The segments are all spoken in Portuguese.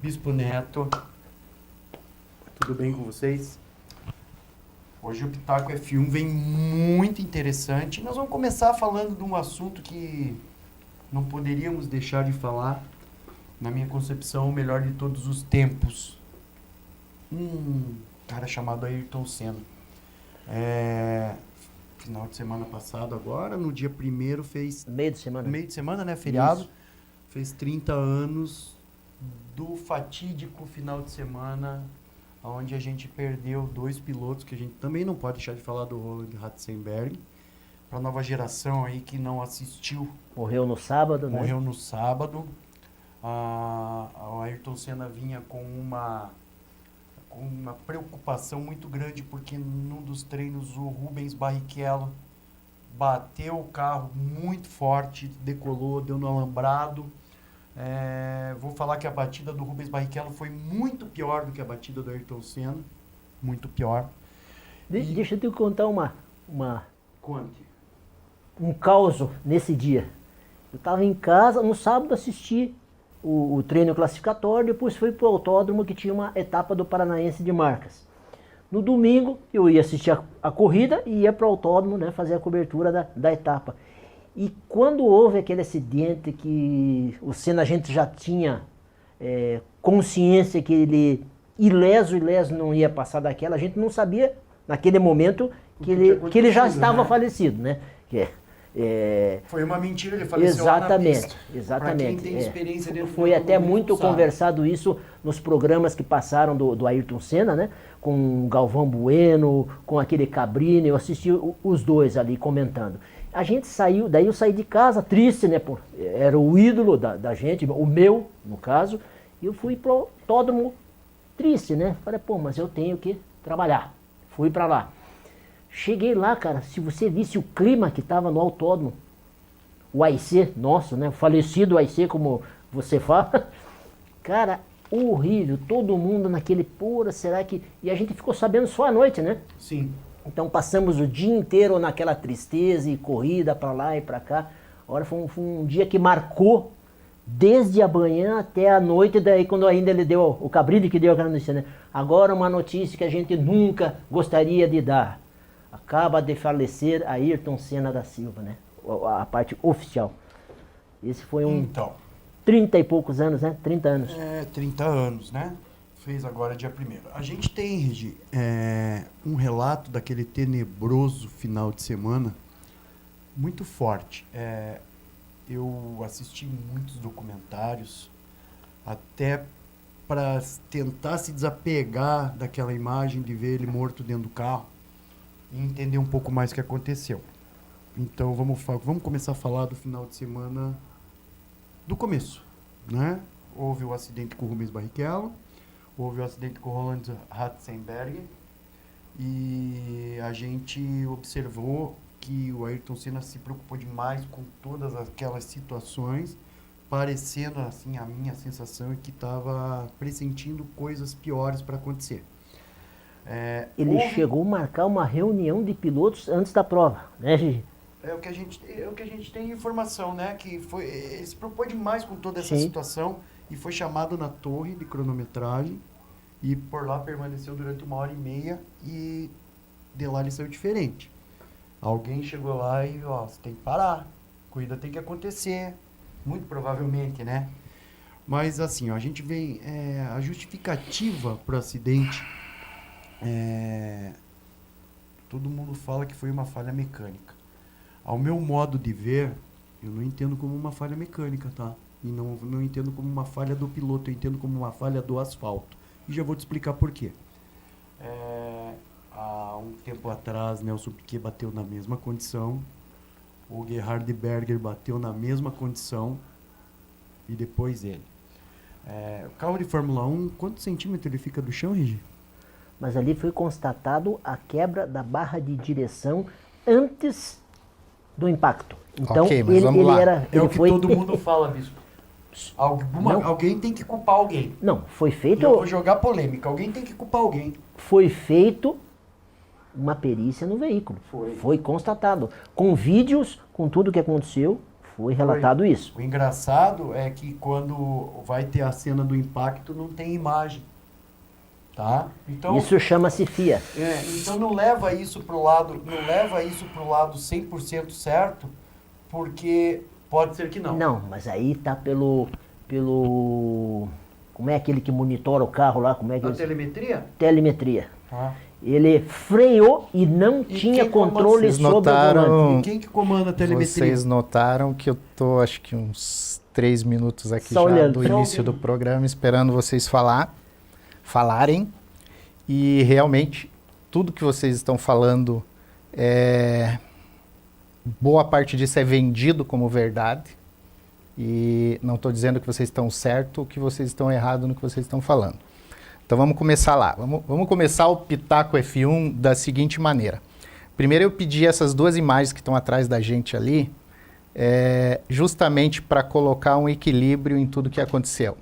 Bispo Neto, tudo bem com vocês? Hoje o Pitaco F1 vem muito interessante. Nós vamos começar falando de um assunto que não poderíamos deixar de falar. Na minha concepção, o melhor de todos os tempos. Um cara chamado Ayrton Senna. Final de semana passado agora, no dia 1º fez... Meio de semana. Meio de semana, né? Feriado. Isso. Fez 30 anos do fatídico final de semana, onde a gente perdeu 2 pilotos, que a gente também não pode deixar de falar do Roland Ratzenberger. Para a nova geração aí que não assistiu. Morreu no sábado, né? Morreu no sábado. O Ayrton Senna vinha com uma preocupação muito grande, porque num dos treinos o Rubens Barrichello bateu o carro muito forte, decolou, deu no alambrado. Vou falar que a batida do Rubens Barrichello foi muito pior do que a batida do Ayrton Senna. Muito pior. Deixa eu te contar Conte. um caos nesse dia. Eu estava em casa, no sábado assisti o treino classificatório, depois fui para o autódromo que tinha uma etapa do Paranaense de Marcas. No domingo eu ia assistir a corrida e ia para o autódromo, né, fazer a cobertura da etapa. E quando houve aquele acidente que o Senna, a gente já tinha consciência que ele ileso não ia passar daquela, a gente não sabia naquele momento que ele já estava falecido, né? Foi uma mentira, ele faleceu lá na pista. Exatamente. Pra quem tem experiência dentro Foi do até muito sabe. conversado isso nos programas que passaram do Ayrton Senna, né? Com o Galvão Bueno, com aquele Cabrini, eu assisti os dois ali comentando. A gente saiu, daí eu saí de casa triste, né? Era o ídolo da gente, o meu, no caso, e eu fui pro autódromo triste, né? Falei, mas eu tenho que trabalhar. Fui para lá. Cheguei lá, cara, se você visse o clima que estava no autódromo, o AIC nosso, né? O falecido AIC, como você fala, cara, horrível, todo mundo naquele, será que... E a gente ficou sabendo só à noite, né? Sim. Então passamos o dia inteiro naquela tristeza e corrida para lá e para cá. Olha, foi um dia que marcou desde a manhã até a noite, daí quando ainda ele deu, o Cabrini que deu aquela notícia, né? Agora uma notícia que a gente nunca gostaria de dar. Acaba de falecer Ayrton Senna da Silva, né? A parte oficial. Esse foi Então. 30 e poucos anos, né? 30 anos. 30 anos, né? Fez agora dia 1º. A gente tem, Regi, um relato daquele tenebroso final de semana muito forte. Eu assisti muitos documentários até para tentar se desapegar daquela imagem de ver ele morto dentro do carro e entender um pouco mais o que aconteceu. Então vamos começar a falar do final de semana do começo, né? Houve o acidente com o Rubens Barrichello, houve o acidente com o Roland Ratzenberger e a gente observou que o Ayrton Senna se preocupou demais com todas aquelas situações, parecendo, assim, a minha sensação é que estava pressentindo coisas piores para acontecer. Ele chegou a marcar uma reunião de pilotos antes da prova, né, Gigi? É o que a gente tem informação, né? Que ele se preocupou demais com toda essa Sim. situação e foi chamado na torre de cronometragem e por lá permaneceu durante 1h30 e de lá ele saiu diferente. Alguém chegou lá e, você tem que parar, a corrida tem que acontecer, muito provavelmente, né? Mas assim, a gente vem, a justificativa para o acidente, todo mundo fala que foi uma falha mecânica. Ao meu modo de ver, eu não entendo como uma falha mecânica, tá? E não entendo como uma falha do piloto, eu entendo como uma falha do asfalto. E já vou te explicar por quê. Há um tempo atrás, Nelson Piquet bateu na mesma condição, o Gerhard Berger bateu na mesma condição e depois ele. O carro de Fórmula 1, quantos centímetros ele fica do chão, Regi? Mas ali foi constatado a quebra da barra de direção antes do impacto. Então, Ok, mas vamos lá. É o que todo mundo fala, Bispo. Alguém tem que culpar alguém. Não, foi feito... Eu vou jogar polêmica. Alguém tem que culpar alguém. Foi feito uma perícia no veículo. Foi constatado. Com vídeos, com tudo que aconteceu, Foi relatado isso. O engraçado é que quando vai ter a cena do impacto, não tem imagem. Tá? Então, Isso chama-se FIA. então não leva isso pro lado 100% certo, porque pode ser que não. Não, mas aí tá pelo como é aquele que monitora o carro lá, como é que A eles... telemetria? Telemetria. Tá. Ele freou e não tinha quem comanda? controle Vocês sobre o notaram- volante. E quem que comanda a telemetria? Vocês notaram que eu tô, acho que uns 3 minutos aqui Só já olhando. do Só início ouvindo. do programa, esperando vocês falarem. E realmente, tudo que vocês estão falando, boa parte disso é vendido como verdade. E não estou dizendo que vocês estão certo ou que vocês estão errado no que vocês estão falando. Então vamos começar lá. Vamos começar o Pitaco F1 da seguinte maneira. Primeiro eu pedi essas duas imagens que estão atrás da gente ali, justamente para colocar um equilíbrio em tudo que aconteceu.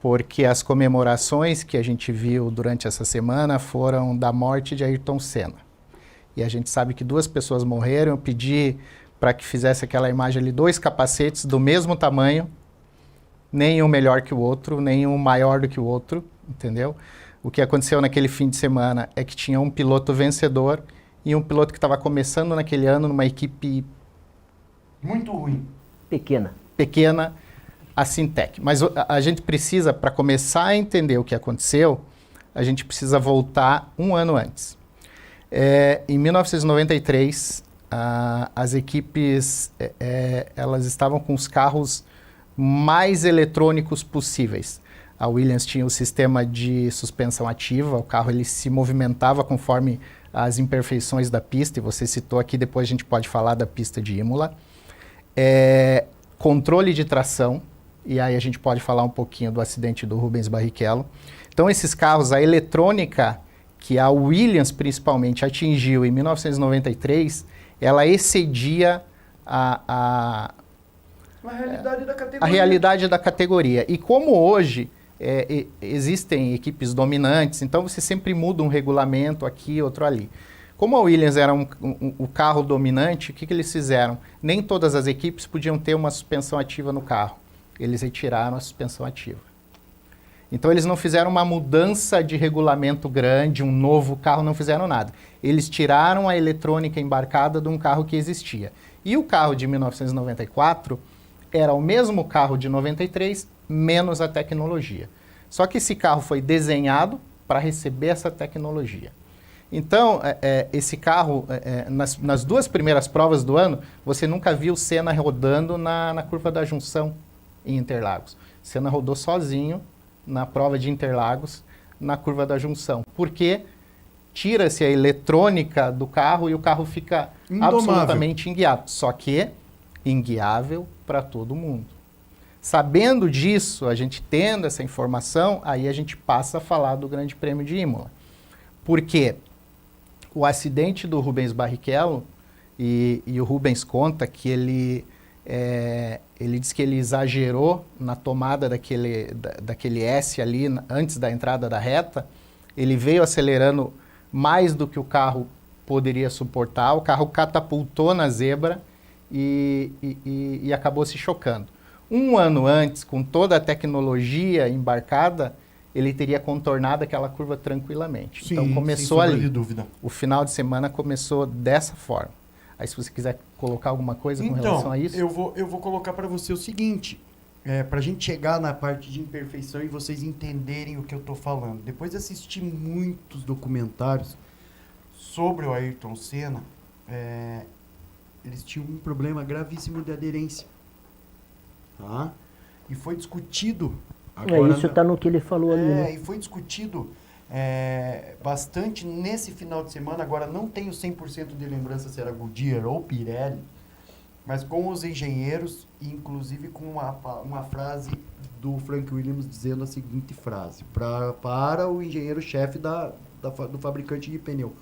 Porque as comemorações que a gente viu durante essa semana foram da morte de Ayrton Senna. E a gente sabe que 2 pessoas morreram. Eu pedi para que fizesse aquela imagem ali, 2 capacetes do mesmo tamanho, nenhum melhor que o outro, nenhum maior do que o outro, entendeu? O que aconteceu naquele fim de semana é que tinha um piloto vencedor e um piloto que estava começando naquele ano numa equipe Muito ruim. Pequena. a Sintec. Mas a gente precisa, para começar a entender o que aconteceu, a gente precisa voltar um ano antes. Em 1993, as equipes elas estavam com os carros mais eletrônicos possíveis. A Williams tinha o sistema de suspensão ativa, o carro ele se movimentava conforme as imperfeições da pista, e você citou aqui, depois a gente pode falar da pista de Imola. Controle de tração, e aí a gente pode falar um pouquinho do acidente do Rubens Barrichello. Então esses carros, a eletrônica que a Williams principalmente atingiu em 1993, ela excedia a realidade da categoria. a realidade da categoria. E como hoje existem equipes dominantes, então você sempre muda um regulamento aqui, outro ali. Como a Williams era o carro dominante, o que eles fizeram? Nem todas as equipes podiam ter uma suspensão ativa no carro. Eles retiraram a suspensão ativa. Então eles não fizeram uma mudança de regulamento grande, um novo carro, não fizeram nada. Eles tiraram a eletrônica embarcada de um carro que existia. E o carro de 1994 era o mesmo carro de 93, menos a tecnologia. Só que esse carro foi desenhado para receber essa tecnologia. Então, esse carro, nas 2 primeiras provas do ano, você nunca viu o Senna rodando na curva da junção em Interlagos. Senna rodou sozinho na prova de Interlagos, na curva da junção. Porque tira-se a eletrônica do carro e o carro fica Indomável. absolutamente enguiado. Só que inguiável para todo mundo. Sabendo disso, a gente tendo essa informação, aí a gente passa a falar do Grande Prêmio de Imola. Porque o acidente do Rubens Barrichello, e o Rubens conta que ele diz que ele exagerou na tomada daquele S ali, antes da entrada da reta. Ele veio acelerando mais do que o carro poderia suportar, o carro catapultou na zebra e acabou se chocando. Um ano antes, com toda a tecnologia embarcada, ele teria contornado aquela curva tranquilamente. Sim, então começou sem sombra ali. de dúvida. O final de semana começou dessa forma. Aí se você quiser colocar alguma coisa com relação a isso. Eu vou colocar para você o seguinte, para a gente chegar na parte de imperfeição e vocês entenderem o que eu estou falando. Depois de assistir muitos documentários sobre o Ayrton Senna, eles tinham um problema gravíssimo de aderência. Tá? E foi discutido... Agora, Isso está no que ele falou ali. Né? E foi discutido bastante nesse final de semana. Agora não tenho 100% de lembrança se era Goodyear ou Pirelli, mas com os engenheiros, inclusive com uma frase do Frank Williams dizendo a seguinte frase, para o engenheiro-chefe do fabricante de pneu: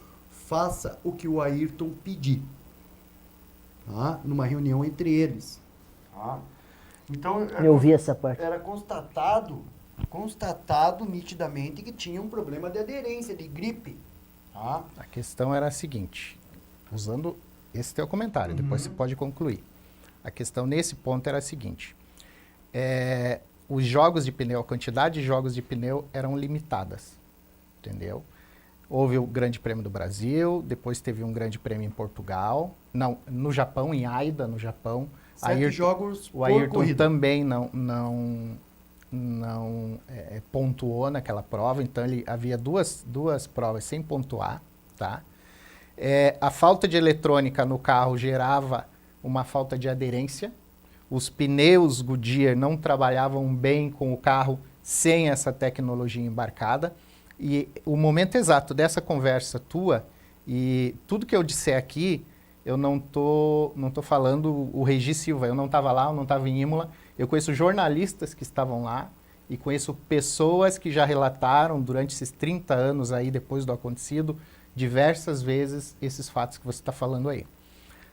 faça o que o Ayrton pedir. Tá? Numa reunião entre eles. Tá? Então, Eu vi essa parte. era constatado nitidamente que tinha um problema de aderência, de gripe. Tá? A questão era a seguinte, usando esse teu comentário, depois você pode concluir. A questão nesse ponto era a seguinte. Os jogos de pneu, a quantidade de jogos de pneu eram limitadas. Entendeu? Houve o Grande Prêmio do Brasil, depois teve um Grande Prêmio em Portugal. Não, no Japão, em Aida, no Japão. 7 jogos O por Ayrton corrida. também não pontuou naquela prova, então ele havia duas provas sem pontuar, tá? A falta de eletrônica no carro gerava uma falta de aderência. Os pneus Goodyear não trabalhavam bem com o carro sem essa tecnologia embarcada. E o momento exato dessa conversa tua, e tudo que eu disser aqui, eu não tô falando o Regi Silva, eu não estava lá, eu não estava em Imola, eu conheço jornalistas que estavam lá e conheço pessoas que já relataram durante esses 30 anos aí, depois do acontecido, diversas vezes esses fatos que você está falando aí.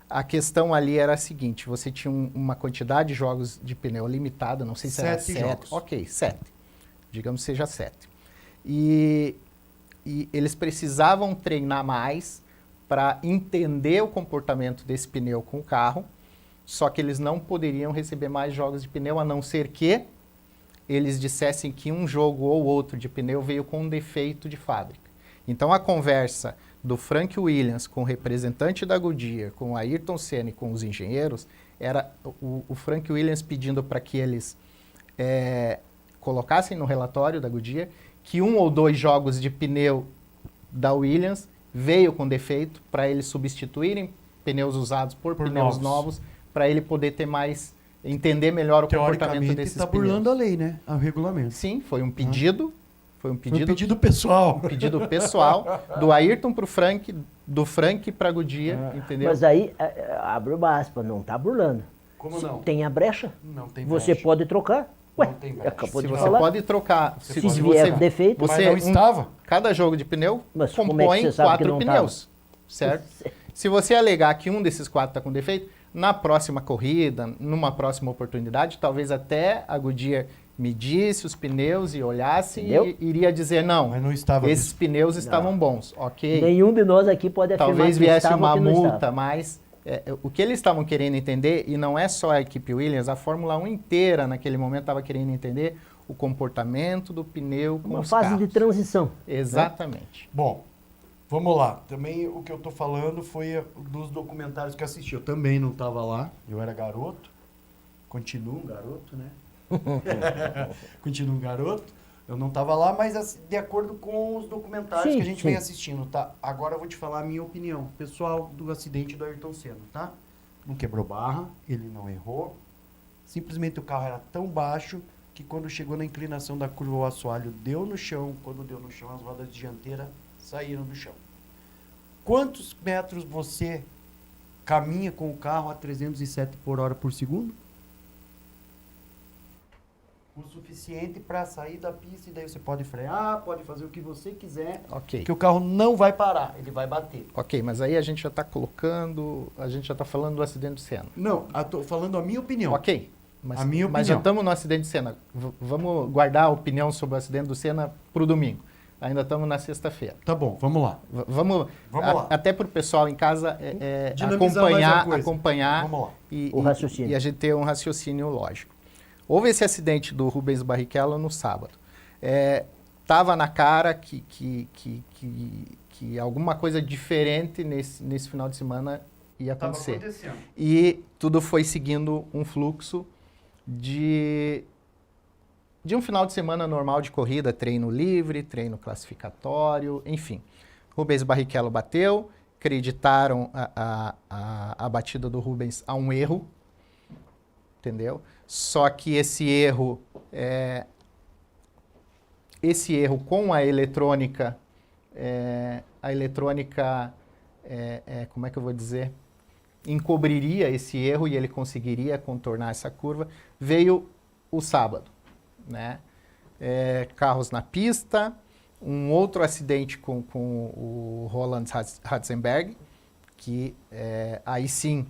A questão ali era a seguinte, você tinha uma quantidade de jogos de pneu limitada, não sei se era 7 7. jogos. Ok, 7. Digamos que seja 7. E eles precisavam treinar mais para entender o comportamento desse pneu com o carro, só que eles não poderiam receber mais jogos de pneu, a não ser que eles dissessem que um jogo ou outro de pneu veio com um defeito de fábrica. Então a conversa do Frank Williams com o representante da Goodyear, com o Ayrton Senna e com os engenheiros, era o Frank Williams pedindo para que eles colocassem no relatório da Goodyear que 1 ou 2 jogos de pneu da Williams veio com defeito para eles substituírem pneus usados por pneus novos, para ele poder ter mais, entender melhor o comportamento desses está pneus. burlando a lei, né? O regulamento. Sim, foi um pedido, Foi um pedido pessoal. um pedido pessoal do Ayrton para o Frank, do Frank para a Goodyear, entendeu? Mas aí, abre uma aspa, não está burlando. Como não? Tem a brecha, Não tem você brecha. pode trocar. Ué, Não tem brecha. acabou Se de você falar. pode trocar, Se vier com defeito, Mas não estava. cada jogo de pneu Mas como é que compõe você sabe que 4 não pneus, certo? Se você alegar que um desses 4 está com defeito, na próxima corrida, numa próxima oportunidade, talvez até a Goodyear medisse os pneus e olhasse Entendeu? e iria dizer, não, Mas não estava. esses pneus estavam bons, ok. Nenhum de nós aqui pode afirmar Talvez que viesse estava uma ou que não multa, estava. mas o que eles estavam querendo entender, e não é só a equipe Williams, a Fórmula 1 inteira naquele momento estava querendo entender o comportamento do pneu com Uma os fase carros. de transição. Exatamente. Bom, vamos lá. Também o que eu tô falando foi dos documentários que eu assisti. Eu também não estava lá. Eu era garoto. Continuo um garoto, né? Continuo um garoto. Eu não estava lá, mas assim, de acordo com os documentários Sim, que a gente sim. vem assistindo, tá? Agora eu vou te falar a minha opinião pessoal do acidente do Ayrton Senna, tá? Não quebrou barra, ele não errou. Simplesmente o carro era tão baixo que quando chegou na inclinação da curva o assoalho deu no chão. Quando deu no chão, as rodas dianteiras saíram do chão. Quantos metros você caminha com o carro a 307 por hora por segundo? O suficiente para sair da pista e daí você pode frear, pode fazer o que você quiser, Ok. que o carro não vai parar, ele vai bater. Ok, mas aí a gente já está colocando, a gente já está falando do acidente do Senna. Não, eu tô falando a minha opinião. Ok, mas, A minha mas já opinião. estamos no acidente do Senna. Vamos guardar a opinião sobre o acidente do Senna para o domingo. Ainda estamos na sexta-feira. Tá bom, vamos lá. Vamos lá. até para o pessoal em casa Dinamizar mais a coisa. acompanhar Vamos lá. O raciocínio. e a gente ter um raciocínio lógico. Houve esse acidente do Rubens Barrichello no sábado. Tava na cara que alguma coisa diferente nesse final de semana ia Tava acontecer. acontecendo. E tudo foi seguindo um fluxo de um final de semana normal de corrida, treino livre, treino classificatório, enfim. Rubens Barrichello bateu, acreditaram a batida do Rubens a um erro, entendeu? Só que esse erro com a eletrônica, como é que eu vou dizer? Encobriria esse erro e ele conseguiria contornar essa curva. Veio o sábado, né? Carros na pista, um outro acidente com o Roland Ratzenberg, que aí sim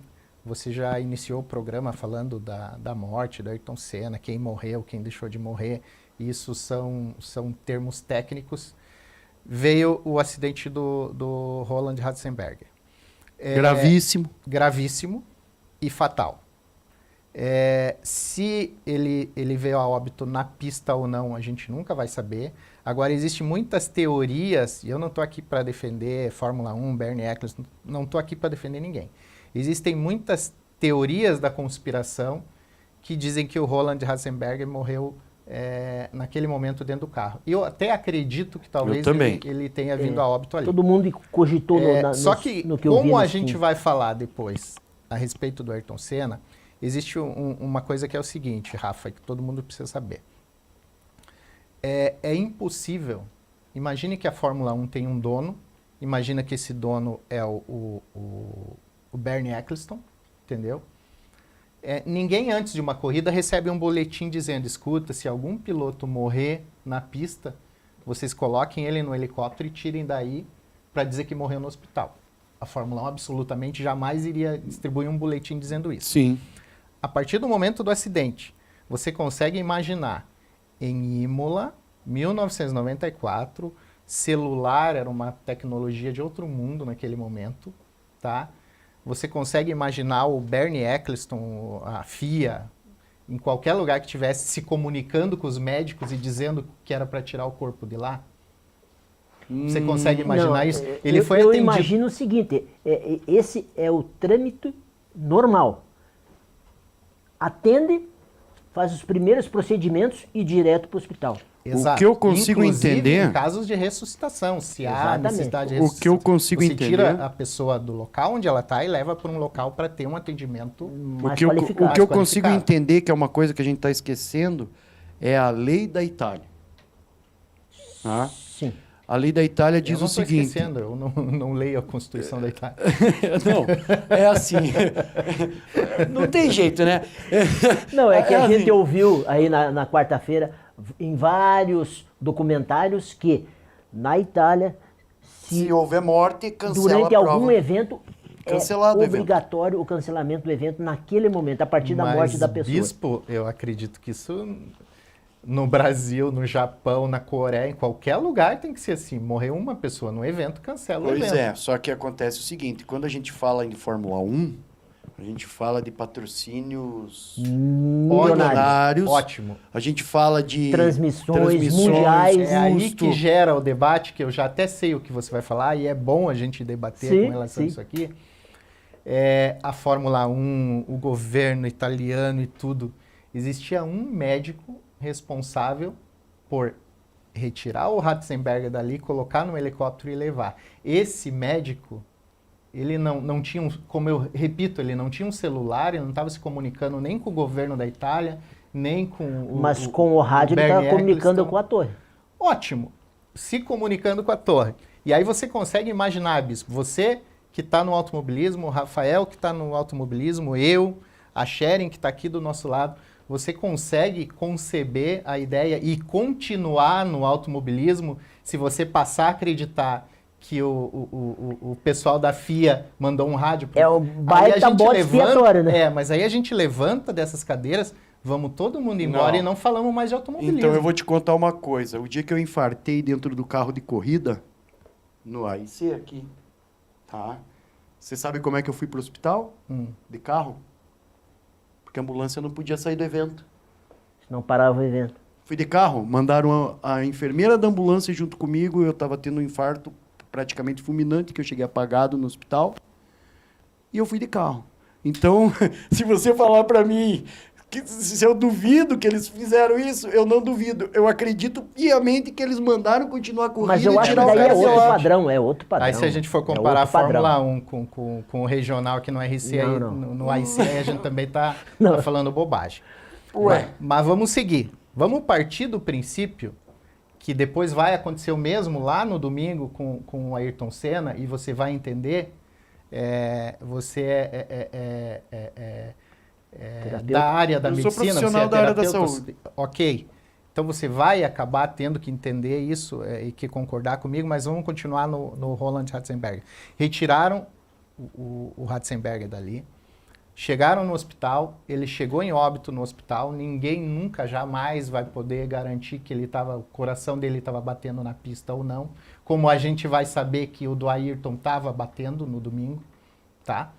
você já iniciou o programa falando da morte do Ayrton Senna, quem morreu, quem deixou de morrer. Isso são termos técnicos. Veio o acidente do Roland Ratzenberg. Gravíssimo. Gravíssimo e fatal. Se ele veio a óbito na pista ou não, a gente nunca vai saber. Agora, existem muitas teorias, e eu não estou aqui para defender Fórmula 1, Bernie Eccleston, não estou aqui para defender ninguém. Existem muitas teorias da conspiração que dizem que o Roland Ratzenberger morreu naquele momento dentro do carro. Eu até acredito que talvez ele tenha vindo a óbito ali. Todo mundo cogitou Só que, no que eu vi como a no gente filme. vai falar depois a respeito do Ayrton Senna, existe uma coisa que é o seguinte, Rafa, que todo mundo precisa saber. É impossível. Imagine que a Fórmula 1 tem um dono, imagina que esse dono é o Bernie Eccleston, entendeu? Ninguém antes de uma corrida recebe um boletim dizendo, escuta, se algum piloto morrer na pista, vocês coloquem ele no helicóptero e tirem daí para dizer que morreu no hospital. A Fórmula 1 absolutamente jamais iria distribuir um boletim dizendo isso. Sim. A partir do momento do acidente, você consegue imaginar em Imola, 1994, celular era uma tecnologia de outro mundo naquele momento, tá? Você consegue imaginar o Bernie Eccleston, a FIA, em qualquer lugar que estivesse se comunicando com os médicos e dizendo que era para tirar o corpo de lá? Você consegue imaginar isso? Ele foi eu atendido. imagino o seguinte, esse é o trâmite normal. Atende, faz os primeiros procedimentos e direto para o hospital. Exato. O que eu consigo Inclusive, entender... em casos de ressuscitação, se há Exatamente. necessidade de O que ressuscitação. eu consigo você entender... tira a pessoa do local onde ela está e leva para um local para ter um atendimento Mais o qualificado. que eu Mais consigo qualificado. entender, que é uma coisa que a gente está esquecendo, é a lei da Itália. Tá? Sim. A lei da Itália diz eu não o estou seguinte... esquecendo, eu não leio a Constituição da Itália. Não, é assim. Não tem jeito, né? Não, é que a assim. gente ouviu aí na quarta-feira em vários documentários que na Itália, Se houver morte, cancela durante a prova. algum evento, Cancelado o é evento. obrigatório o cancelamento do evento naquele momento, a partir da morte da pessoa. Bispo, eu acredito que isso no Brasil, no Japão, na Coreia, em qualquer lugar tem que ser assim. Morreu uma pessoa no evento, cancela o Pois evento. é, só que acontece o seguinte, quando a gente fala em Fórmula 1, a gente fala de patrocínios milionários. Ótimo. A gente fala de Transmissões mundiais. É aí custo. que gera o debate, que eu já até sei o que você vai falar, e é bom a gente debater Sim, com relação a sim. isso aqui. A Fórmula 1, o governo italiano e tudo. Existia um médico responsável por retirar o Ratzenberger dali, colocar no helicóptero e levar. Esse médico, ele não tinha, como eu repito, ele não tinha um celular, ele não estava se comunicando nem com o governo da Itália, nem com Mas com o rádio ele Bernie estava comunicando Eccleston. com a torre. Ótimo, se comunicando com a torre. E aí você consegue imaginar, Bispo, você que está no automobilismo, o Rafael que está no automobilismo, eu, a Sharon que está aqui do nosso lado, você consegue conceber a ideia e continuar no automobilismo se você passar a acreditar que o pessoal da FIA mandou um rádio? É o baita bode expiatório, né? Mas aí a gente levanta dessas cadeiras, vamos todo mundo embora Não. e não falamos mais de automobilismo. Então eu vou te contar uma coisa. O dia que eu infartei dentro do carro de corrida, no AIC aqui, tá? Você sabe como é que eu fui pro hospital? De carro? Porque a ambulância não podia sair do evento. Não parava o evento. Fui de carro, mandaram a enfermeira da ambulância junto comigo, eu estava tendo um infarto praticamente fulminante, que eu cheguei apagado no hospital, e eu fui de carro. Então, se você falar para mim que se eu duvido que eles fizeram isso, eu não duvido. Eu acredito piamente que eles mandaram continuar a corrida. Mas eu acho que tirar o daí é cara de outro lá. padrão, é outro padrão. Aí se a gente for É comparar a outro padrão. Fórmula 1 com o regional aqui no RC, Não, aí, não. no IC, aí a gente também tá Não. falando bobagem. Ué. Mas vamos seguir. Vamos partir do princípio que depois vai acontecer o mesmo lá no domingo com o Ayrton Senna e você vai entender, você Terapeuta. da área da Eu sou medicina, você profissional é da área da terapeuta, saúde. ok. Então você vai acabar tendo que entender isso e que concordar comigo, mas vamos continuar no Roland Ratzenberger. Retiraram o Ratzenberger dali, chegaram no hospital, ele chegou em óbito no hospital, ninguém nunca, jamais vai poder garantir que o coração dele estava batendo na pista ou não, como a gente vai saber que o do Ayrton estava batendo no domingo, tá?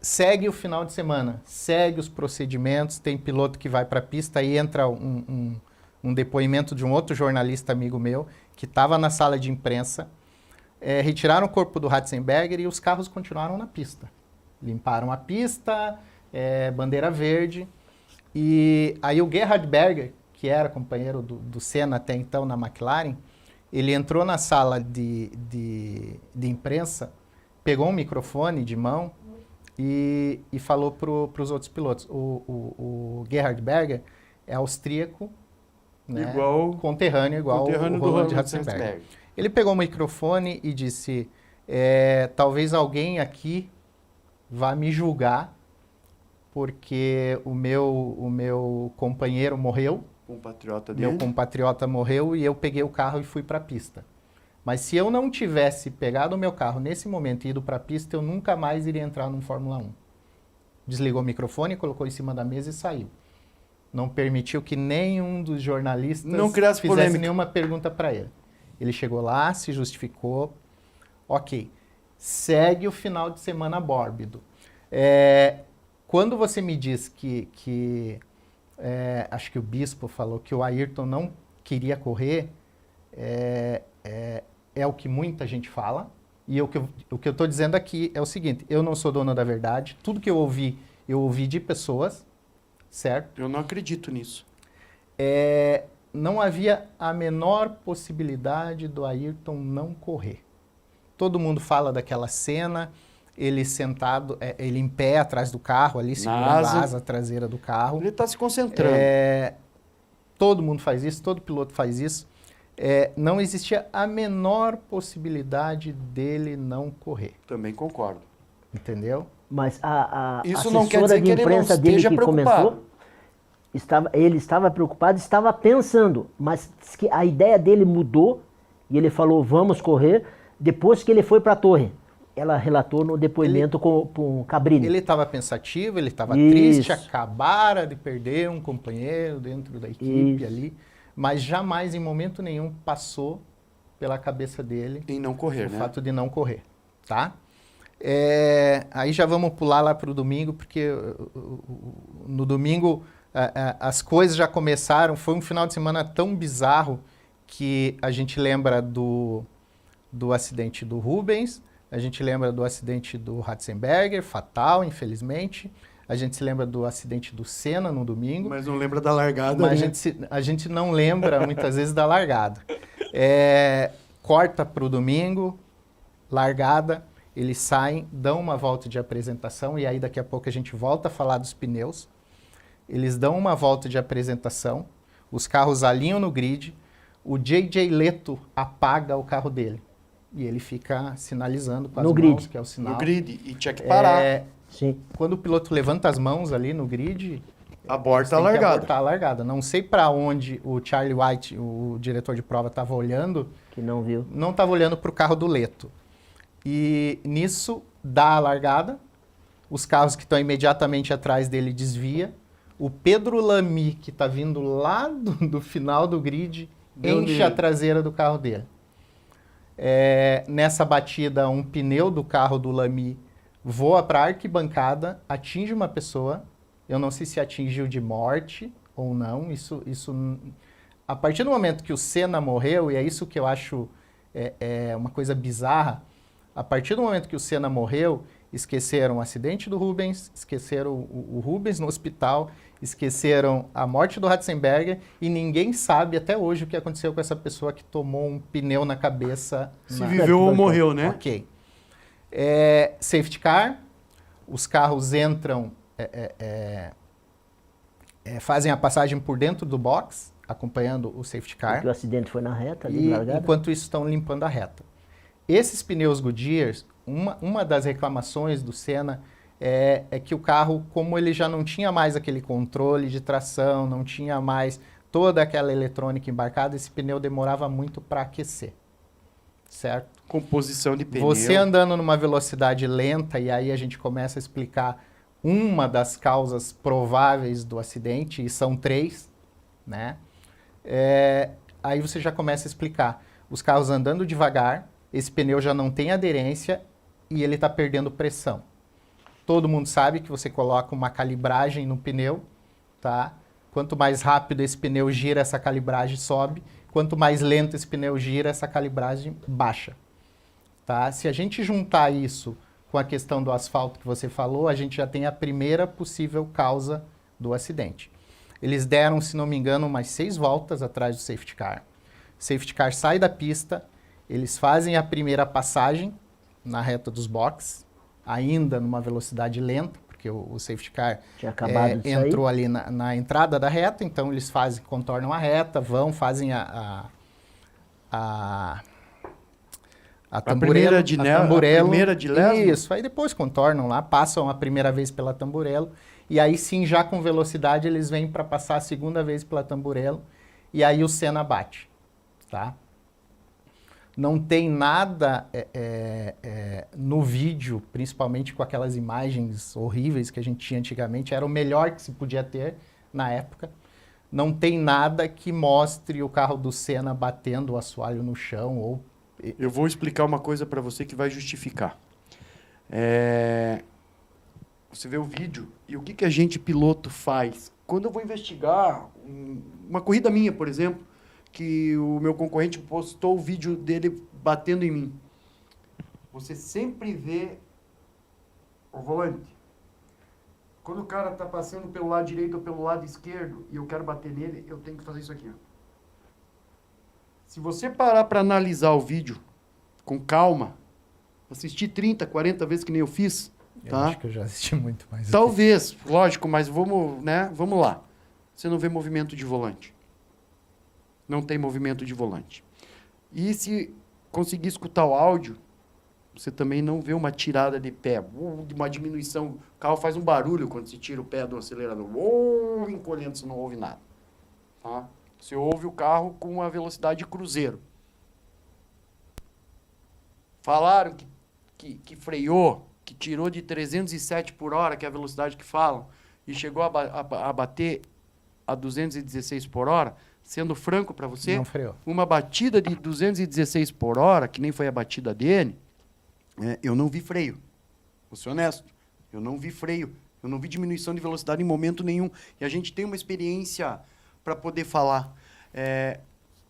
segue o final de semana, segue os procedimentos, tem piloto que vai para a pista, aí entra um depoimento de um outro jornalista amigo meu, que estava na sala de imprensa, retiraram o corpo do Ratzenberger e os carros continuaram na pista. Limparam a pista, bandeira verde, e aí o Gerhard Berger, que era companheiro do Senna até então na McLaren, ele entrou na sala de imprensa, pegou um microfone de mão e falou para os outros pilotos. O Gerhard Berger é austríaco, né? Conterrâneo igual o Roland Ratzenberger. Ele pegou o microfone e disse, talvez alguém aqui vá me julgar porque o meu companheiro morreu, meu compatriota morreu e eu peguei o carro e fui para a pista. Mas se eu não tivesse pegado o meu carro nesse momento e ido para a pista, eu nunca mais iria entrar no Fórmula 1. Desligou o microfone, colocou em cima da mesa e saiu. Não permitiu que nenhum dos jornalistas fizesse nenhuma pergunta para ele. Ele chegou lá, se justificou. Ok, segue o final de semana mórbido. Quando você me diz que acho que o Bispo falou que o Ayrton não queria correr, é o que muita gente fala. E o que eu estou dizendo aqui é o seguinte, eu não sou dono da verdade, tudo que eu ouvi de pessoas, certo? Eu não acredito nisso. Não havia a menor possibilidade do Ayrton não correr. Todo mundo fala daquela cena, ele sentado, ele em pé atrás do carro, ali segurando a asa traseira do carro. Ele está se concentrando. Todo mundo faz isso, todo piloto faz isso. Não existia a menor possibilidade dele não correr. Também concordo. Entendeu? Mas a isso não quer dizer de que ele não imprensa dele esteja que preocupado. comentou, ele estava preocupado, estava pensando, mas diz que a ideia dele mudou e ele falou, vamos correr, depois que ele foi para a torre. Ela relatou no depoimento com o Cabrini. Ele estava pensativo, ele estava triste, acabara de perder um companheiro dentro da equipe ali, mas jamais, em momento nenhum, passou pela cabeça dele em não correr, o fato de não correr, tá? Aí já vamos pular lá para o domingo, porque no domingo as coisas já começaram. Foi um final de semana tão bizarro que a gente lembra do acidente do Rubens, a gente lembra do acidente do Ratzenberger, fatal, infelizmente. A gente se lembra do acidente do Senna no domingo. Mas não lembra da largada, mas né? a gente não lembra, muitas vezes, da largada. Corta para o domingo, largada, eles saem, dão uma volta de apresentação, e aí daqui a pouco a gente volta a falar dos pneus. Eles dão uma volta de apresentação, os carros alinham no grid, o J.J. Leto apaga o carro dele. E ele fica sinalizando com as mãos, que é o sinal. No grid, e tinha que parar. Sim. Quando o piloto levanta as mãos ali no grid, aborta a largada. Abortar a largada. Não sei para onde o Charlie White, o diretor de prova, estava olhando. Que não viu. Não estava olhando para o carro do Leto. E nisso dá a largada, os carros que estão imediatamente atrás dele desvia, o Pedro Lamy, que está vindo lá do final do grid, enche a traseira do carro dele. Nessa batida, um pneu do carro do Lamy voa para a arquibancada, atinge uma pessoa. Eu não sei se atingiu de morte ou não. Isso, a partir do momento que o Senna morreu, e é isso que eu acho uma coisa bizarra, a partir do momento que o Senna morreu, esqueceram o acidente do Rubens, esqueceram o Rubens no hospital, esqueceram a morte do Ratzenberger, e ninguém sabe até hoje o que aconteceu com essa pessoa que tomou um pneu na cabeça. Se viveu ou morreu, né? Ok. Safety car, os carros entram, fazem a passagem por dentro do box, acompanhando o safety car. Porque o acidente foi na reta, ali, largada. Enquanto isso estão limpando a reta. Esses pneus Goodyear, uma das reclamações do Senna é que o carro, como ele já não tinha mais aquele controle de tração, não tinha mais toda aquela eletrônica embarcada, esse pneu demorava muito para aquecer, certo? Composição de pneu. Você andando numa velocidade lenta, e aí a gente começa a explicar uma das causas prováveis do acidente, e são 3, né? Aí você já começa a explicar. Os carros andando devagar, esse pneu já não tem aderência e ele está perdendo pressão. todo mundo sabe que você coloca uma calibragem no pneu, tá? Quanto mais rápido esse pneu gira, essa calibragem sobe. Quanto mais lento esse pneu gira, essa calibragem baixa. Tá? Se a gente juntar isso com a questão do asfalto que você falou, a gente já tem a primeira possível causa do acidente. Eles deram, se não me engano, umas 6 voltas atrás do safety car. O safety car sai da pista, eles fazem a primeira passagem na reta dos boxes, ainda numa velocidade lenta, porque o safety car Tinha acabado de entrou sair. ali na entrada da reta, então eles contornam a reta, fazem a primeira de tamburelo. A primeira de lesma? Isso, aí depois contornam lá, passam a primeira vez pela tamburelo, e aí sim, já com velocidade, eles vêm para passar a segunda vez pela tamburelo, e aí o Senna bate, tá? Não tem nada no vídeo, principalmente com aquelas imagens horríveis que a gente tinha antigamente, era o melhor que se podia ter na época. Não tem nada que mostre o carro do Senna batendo o assoalho no chão ou... Eu vou explicar uma coisa para você que vai justificar. Você vê o vídeo e o que a gente piloto faz? Quando eu vou investigar uma corrida minha, por exemplo, que o meu concorrente postou o vídeo dele batendo em mim. Você sempre vê o volante. Quando o cara está passando pelo lado direito ou pelo lado esquerdo e eu quero bater nele, eu tenho que fazer isso aqui, ó. Se você parar para analisar o vídeo com calma, assistir 30, 40 vezes que nem eu fiz, Eu tá? acho que eu já assisti muito mais. Talvez, lógico, mas vamos lá. Você não vê movimento de volante. Não tem movimento de volante. E se conseguir escutar o áudio, você também não vê uma tirada de pé, uma diminuição. O carro faz um barulho quando se tira o pé do acelerador. Encolhendo, você não ouve nada. Tá? Você ouve o carro com uma velocidade de cruzeiro. Falaram que freou, que tirou de 307 por hora, que é a velocidade que falam, e chegou a bater a 216 por hora. Sendo franco para você, Não freou. uma batida de 216 por hora, que nem foi a batida dele, eu não vi freio. Vou ser honesto. Eu não vi freio. Eu não vi diminuição de velocidade em momento nenhum. E a gente tem uma experiência para poder falar.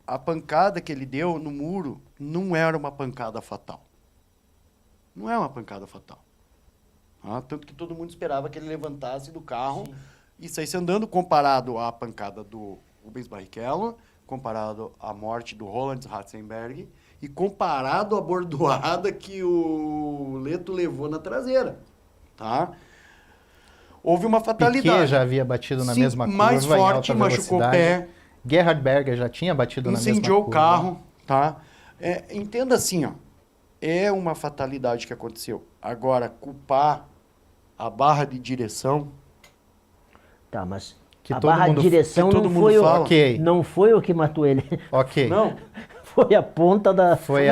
A pancada que ele deu no muro não era uma pancada fatal. Não é uma pancada fatal. Tanto que todo mundo esperava que ele levantasse do carro e saísse andando, comparado à pancada do Rubens Barrichello, comparado à morte do Roland Ratzenberger e comparado à bordoada que o Leto levou na traseira, tá? Houve uma fatalidade. Piquet já havia batido na mesma curva mais forte, em alta machucou o velocidade. pé, Gerhard Berger já tinha batido na mesma curva. incendiou o carro, tá? Entenda assim, ó, é uma fatalidade que aconteceu. Agora, culpar a barra de direção... Tá, mas Que a todo barra de mundo- direção que todo não mundo foi, fala. Ok. não foi o que matou ele. Ok. Não, Foi a ponta da... Foi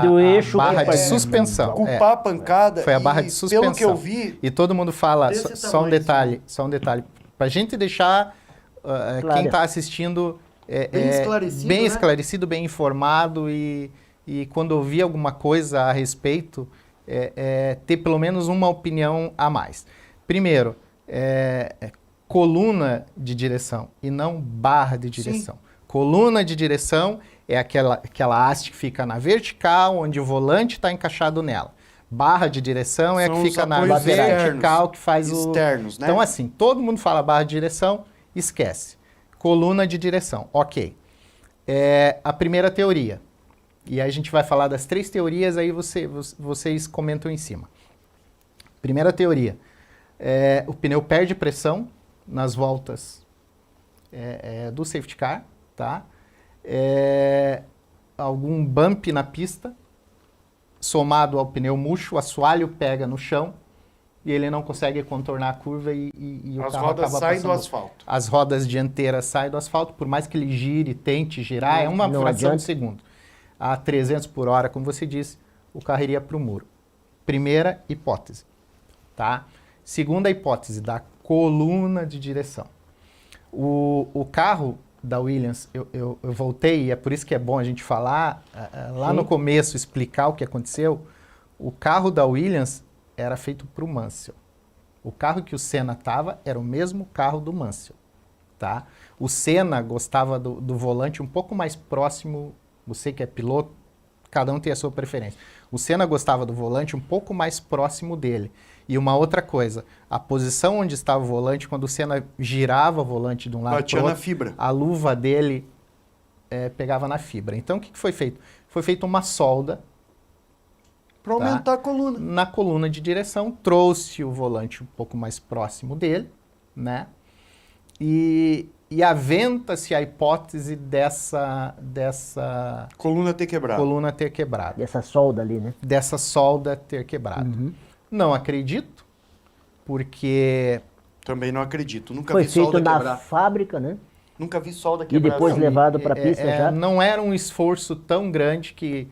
do eixo barra que de partiu. suspensão. culpar a pancada... Foi a barra e, de suspensão. Pelo que eu vi, E todo mundo fala, Desse só um tamanho, detalhe, pra gente deixar Claro. quem está assistindo Bem esclarecido, bem né? esclarecido, bem informado e quando ouvir alguma coisa a respeito, ter pelo menos uma opinião a mais. Primeiro, coluna de direção e não barra de direção. Coluna de direção é aquela haste que fica na vertical, onde o volante está encaixado nela. Barra de direção é a São que os fica na apoios vertical, que faz externos, né? Então, assim, todo mundo fala barra de direção, esquece. Coluna de direção, ok. A primeira teoria. E aí a gente vai falar das 3 teorias, aí vocês comentam em cima. Primeira teoria. O pneu perde pressão nas voltas do safety car, tá? Algum bump na pista, somado ao pneu murcho, o assoalho pega no chão e ele não consegue contornar a curva e o as carro rodas acaba saem do passando. asfalto. As rodas dianteiras saem do asfalto, por mais que ele gire, tente girar, é uma Não fração adianta. de segundo. A 300 por hora, como você disse, o carro iria para o muro. Primeira hipótese, tá? Segunda hipótese, da coluna de direção. O carro da Williams, eu voltei, e é por isso que é bom a gente falar, lá Sim. no começo, explicar o que aconteceu. O carro da Williams era feito para o Mansell, O carro que o Senna estava era o mesmo carro do Mansell, tá? O Senna gostava do volante um pouco mais próximo, você que é piloto, cada um tem a sua preferência. O Senna gostava do volante um pouco mais próximo dele. E uma outra coisa, a posição onde estava o volante, quando o Senna girava o volante de um lado Batia para o na outro, fibra. a luva dele pegava na fibra. Então, o que foi feito? Foi feita uma solda Para aumentar a coluna. na coluna de direção, trouxe o volante um pouco mais próximo dele, né? E aventa-se a hipótese dessa Coluna ter quebrado. coluna ter quebrado, Dessa solda ali, né? dessa solda ter quebrado. Uhum. Não acredito, porque Também não acredito. Nunca Foi vi solda feito na quebrar. fábrica, né? Nunca vi solda E quebrar. depois assim. levado para a pista já. não era um esforço tão grande que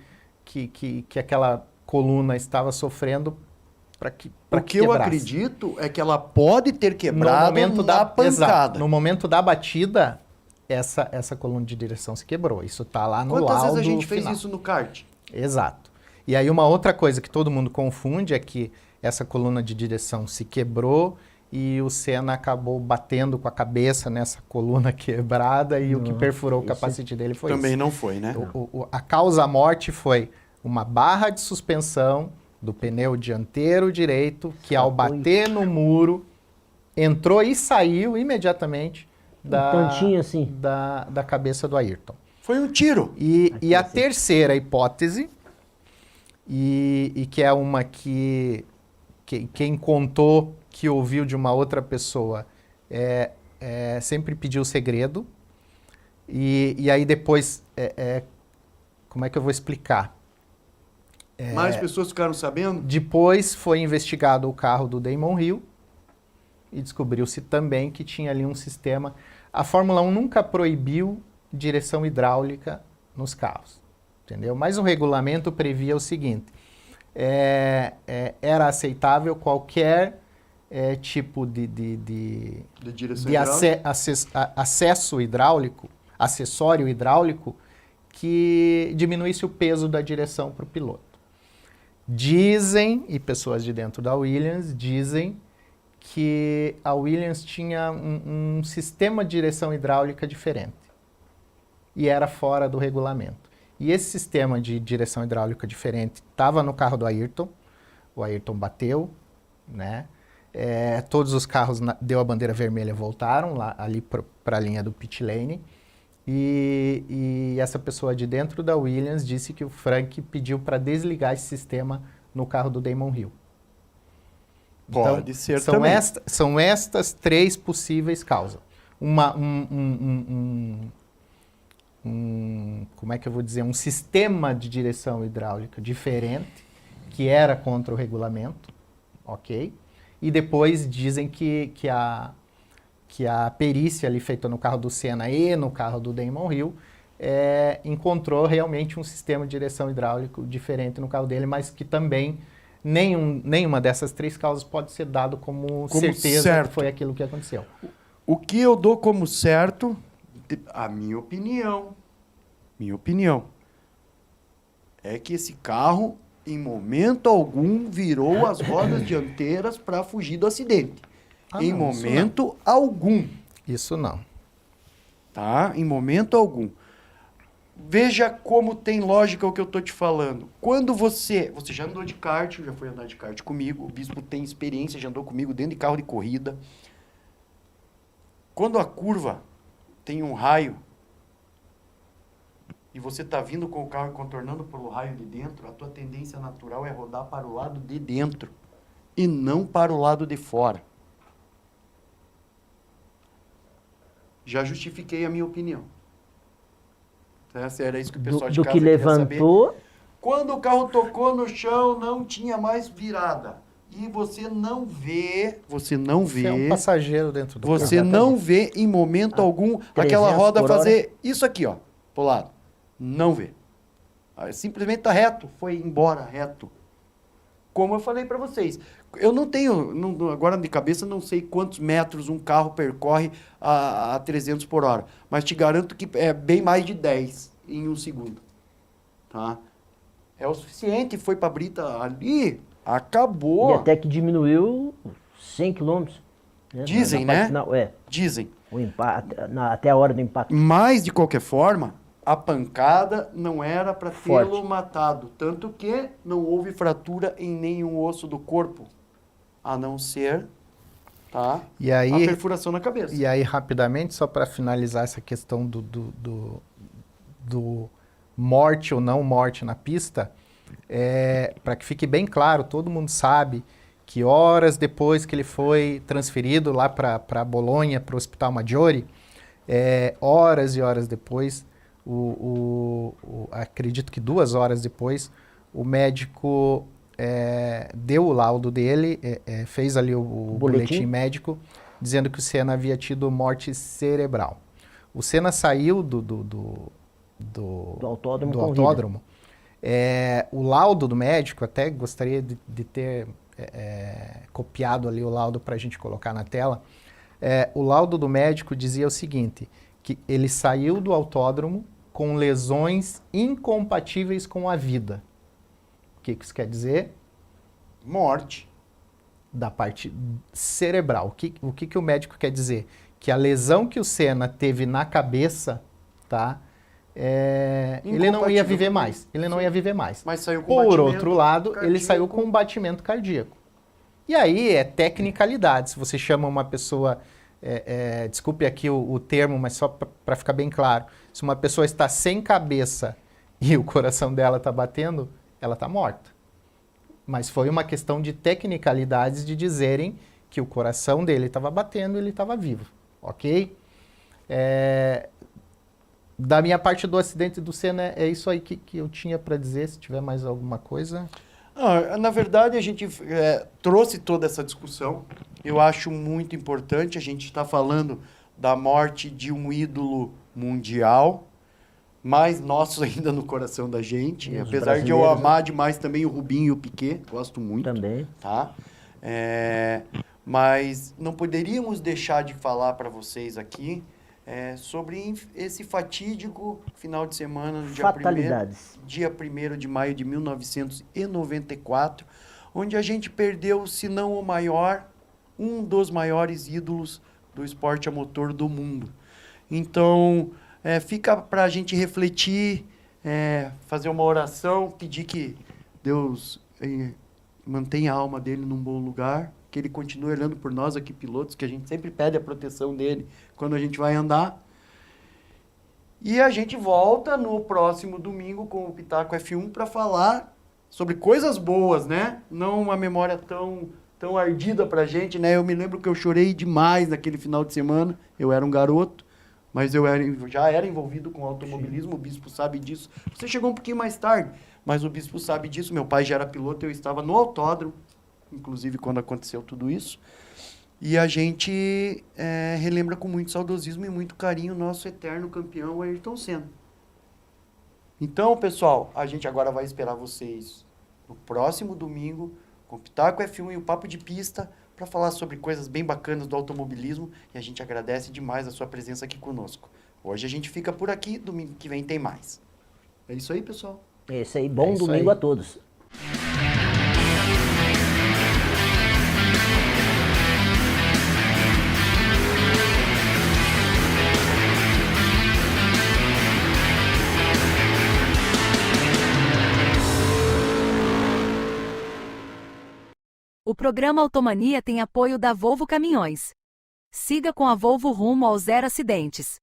aquela coluna estava sofrendo para que O que eu quebrasse. acredito é que ela pode ter quebrado na pancada. Exato, no momento da batida, essa coluna de direção se quebrou. Isso tá lá no Quantas laudo vezes a gente fez final. isso no kart? Exato. E aí uma outra coisa que todo mundo confunde é que essa coluna de direção se quebrou e o Senna acabou batendo com a cabeça nessa coluna quebrada e o que perfurou o isso capacete dele foi Também isso. não foi, né? A causa-morte foi uma barra de suspensão do pneu dianteiro direito que ao bater no muro entrou e saiu imediatamente tantinho assim. da cabeça do Ayrton. Foi um tiro. E a assim. terceira hipótese, e que é uma que quem contou que ouviu de uma outra pessoa sempre pediu segredo, e aí depois, como é que eu vou explicar? Mais pessoas ficaram sabendo? Depois foi investigado o carro do Damon Hill e descobriu-se também que tinha ali um sistema. A Fórmula 1 nunca proibiu direção hidráulica nos carros, entendeu? Mas o regulamento previa o seguinte: era aceitável qualquer tipo de direção de acesso hidráulico, acessório hidráulico que diminuísse o peso da direção para o piloto. Dizem, e pessoas de dentro da Williams dizem, que a Williams tinha um sistema de direção hidráulica diferente e era fora do regulamento. E esse sistema de direção hidráulica diferente estava no carro do Ayrton, o Ayrton bateu, né? Todos os carros deu a bandeira vermelha, voltaram lá, ali para a linha do pit lane. E essa pessoa de dentro da Williams disse que o Frank pediu para desligar esse sistema no carro do Damon Hill. Pode ser são também. São estas três possíveis causas. Como é que eu vou dizer? Um sistema de direção hidráulica diferente, que era contra o regulamento, ok? E depois dizem que a perícia ali feita no carro do Senna e no carro do Damon Hill encontrou realmente um sistema de direção hidráulico diferente no carro dele, mas que também nenhuma dessas três causas pode ser dado como certeza certo. que foi aquilo que aconteceu. O que eu dou como certo, a minha opinião, é que esse carro, em momento algum, virou as rodas dianteiras para fugir do acidente. Em Isso momento algum. Isso não. Tá? Em momento algum. Veja como tem lógica o que eu tô te falando. Quando você já andou de kart, já foi andar de kart comigo, o Bispo tem experiência, já andou comigo dentro de carro de corrida. Quando a curva tem um raio e você tá vindo com o carro e contornando pelo raio de dentro, a tua tendência natural é rodar para o lado de dentro e não para o lado de fora. Já justifiquei a minha opinião. Era isso que o pessoal de do casa que queria saber. levantou, Quando o carro tocou no chão, não tinha mais virada. E você não vê, Você é um passageiro dentro do você carro. não vê em momento algum aquela 300 roda por hora. fazer isso aqui, ó, pro lado. Não vê. Simplesmente tá reto, foi embora reto. Como eu falei para vocês, eu não tenho, agora de cabeça não sei quantos metros um carro percorre a 300 por hora, mas te garanto que é bem mais de 10 em um segundo. Tá? É o suficiente, foi para a brita ali, acabou. e até que diminuiu 100 quilômetros. Né? Dizem, parte né? final, Dizem. Até a hora do impacto. Mas, de qualquer forma, a pancada não era para Forte. tê-lo matado. Tanto que não houve fratura em nenhum osso do corpo. A não ser, tá? E aí, a perfuração na cabeça. E aí, rapidamente, só para finalizar essa questão do morte ou não morte na pista, para que fique bem claro, todo mundo sabe que horas depois que ele foi transferido lá para Bolonha, para o Hospital Maggiore, horas e horas depois, acredito que 2 horas depois, o médico deu o laudo dele, fez ali o boletim médico, dizendo que o Senna havia tido morte cerebral. O Senna saiu do autódromo. O laudo do médico, até gostaria de ter copiado ali o laudo para a gente colocar na tela. O laudo do médico dizia o seguinte, que ele saiu do autódromo com lesões incompatíveis com a vida. O que isso quer dizer? Morte. Da parte cerebral. O que o médico quer dizer? Que a lesão que o Senna teve na cabeça, tá? Ele não ia viver mais. Ele não ia viver mais. Mas saiu com Por outro lado, cardíaco. ele saiu com um batimento cardíaco. E aí é tecnicalidade. Se você chama uma pessoa, desculpe aqui o termo, mas só para ficar bem claro, se uma pessoa está sem cabeça e o coração dela está batendo, ela está morta. Mas foi uma questão de tecnicalidades de dizerem que o coração dele estava batendo e ele estava vivo, ok? Da minha parte do acidente do Senna, é isso aí que eu tinha para dizer. Se tiver mais alguma coisa... Na verdade, a gente trouxe toda essa discussão. Eu acho muito importante. A gente está falando da morte de um ídolo mundial, mais nosso ainda no coração da gente. Apesar de eu amar demais também o Rubinho e o Piquet, gosto muito. Também. Tá? Mas não poderíamos deixar de falar para vocês aqui sobre esse fatídico final de semana, no dia 1º de maio de 1994, onde a gente perdeu, se não o maior, um dos maiores ídolos do esporte a motor do mundo. Então, fica para a gente refletir, fazer uma oração, pedir que Deus mantenha a alma dele num bom lugar, que ele continue olhando por nós aqui, pilotos, que a gente sempre pede a proteção dele quando a gente vai andar. E a gente volta no próximo domingo com o Pitaco F1 para falar sobre coisas boas, né? Não uma memória tão ardida pra gente, né? Eu me lembro que eu chorei demais naquele final de semana. Eu era um garoto, mas já era envolvido com automobilismo, o Bispo sabe disso. Você chegou um pouquinho mais tarde, mas o Bispo sabe disso. Meu pai já era piloto, eu estava no autódromo, inclusive quando aconteceu tudo isso. E a gente relembra com muito saudosismo e muito carinho o nosso eterno campeão Ayrton Senna. Então, pessoal, a gente agora vai esperar vocês no próximo domingo com o Pitaco F1 e o Papo de Pista para falar sobre coisas bem bacanas do automobilismo, e a gente agradece demais a sua presença aqui conosco. Hoje a gente fica por aqui, domingo que vem tem mais. É isso aí, pessoal. É isso aí, bom domingo a todos. O programa Automania tem apoio da Volvo Caminhões. Siga com a Volvo rumo aos 0 acidentes.